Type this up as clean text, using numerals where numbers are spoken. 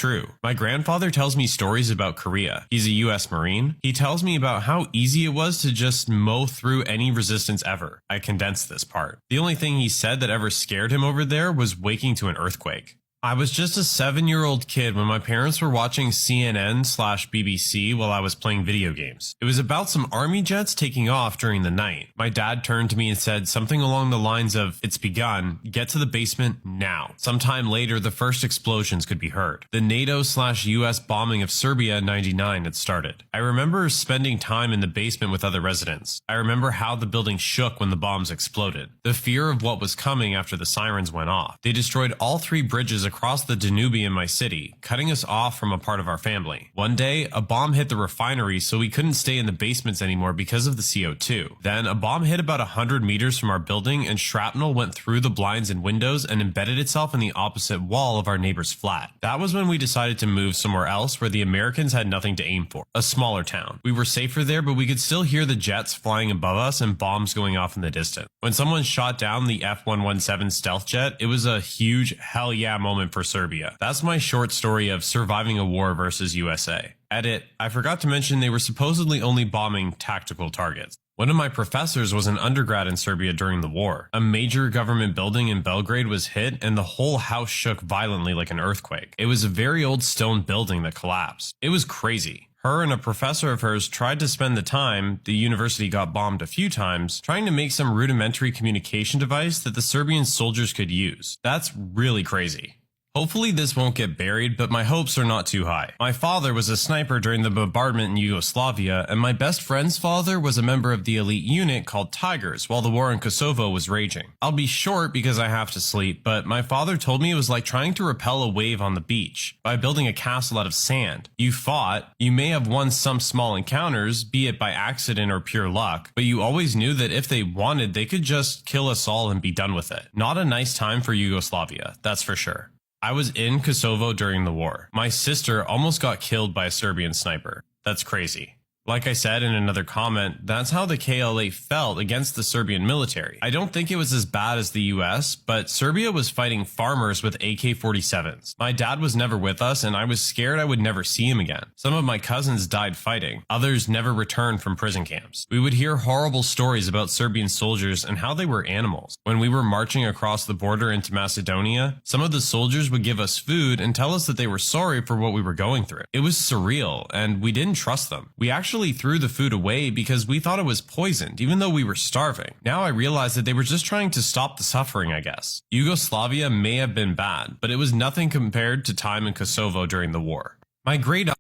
true. My grandfather tells me stories about Korea. He's a US Marine. He tells me about how easy it was to just mow through any resistance ever. I condensed this part. The only thing he said that ever scared him over there was waking to an earthquake. I was just a 7-year-old kid when my parents were watching CNN/BBC while I was playing video games. It was about some army jets taking off during the night. My dad turned to me and said something along the lines of, "It's begun, get to the basement now." Sometime later, the first explosions could be heard. The NATO/US bombing of Serbia in '99 had started. I remember spending time in the basement with other residents. I remember how the building shook when the bombs exploded. The fear of what was coming after the sirens went off. They destroyed all 3 bridges across the Danube in my city, cutting us off from a part of our family. One day, a bomb hit the refinery, so we couldn't stay in the basements anymore because of the CO2. Then, a bomb hit about 100 meters from our building, and shrapnel went through the blinds and windows and embedded itself in the opposite wall of our neighbor's flat. That was when we decided to move somewhere else where the Americans had nothing to aim for. A smaller town. We were safer there, but we could still hear the jets flying above us and bombs going off in the distance. When someone shot down the F-117 stealth jet, it was a huge hell yeah moment for Serbia. That's my short story of surviving a war versus USA. Edit, I forgot to mention they were supposedly only bombing tactical targets. One of my professors was an undergrad in Serbia during the war. A major government building in Belgrade was hit and the whole house shook violently like an earthquake. It was a very old stone building that collapsed. It was crazy. Her and a professor of hers tried to spend the time, the university got bombed a few times, trying to make some rudimentary communication device that the Serbian soldiers could use. That's really crazy. Hopefully this won't get buried, but my hopes are not too high. My father was a sniper during the bombardment in Yugoslavia, and my best friend's father was a member of the elite unit called Tigers while the war in Kosovo was raging. I'll be short because I have to sleep, but my father told me it was like trying to repel a wave on the beach by building a castle out of sand. You fought, you may have won some small encounters, be it by accident or pure luck, but you always knew that if they wanted, they could just kill us all and be done with it. Not a nice time for Yugoslavia, that's for sure. I was in Kosovo during the war. My sister almost got killed by a Serbian sniper. That's crazy. Like I said in another comment, that's how the KLA felt against the Serbian military. I don't think it was as bad as the US, but Serbia was fighting farmers with AK-47s. My dad was never with us, and I was scared I would never see him again. Some of my cousins died fighting. Others never returned from prison camps. We would hear horrible stories about Serbian soldiers and how they were animals. When we were marching across the border into Macedonia, some of the soldiers would give us food and tell us that they were sorry for what we were going through. It was surreal, and we didn't trust them. We actually threw the food away because we thought it was poisoned, even though we were starving. Now I realize that they were just trying to stop the suffering, I guess. Yugoslavia may have been bad, but it was nothing compared to time in Kosovo during the war. My great